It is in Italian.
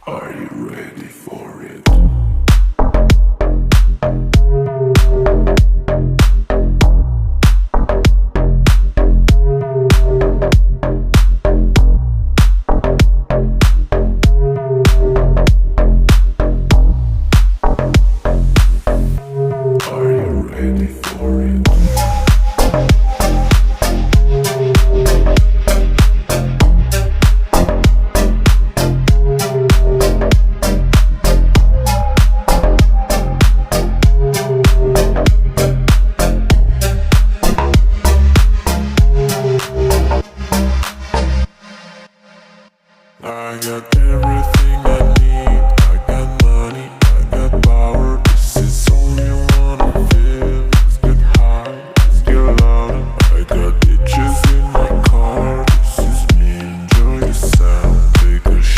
Are you ready for it? Are you ready for it? I got everything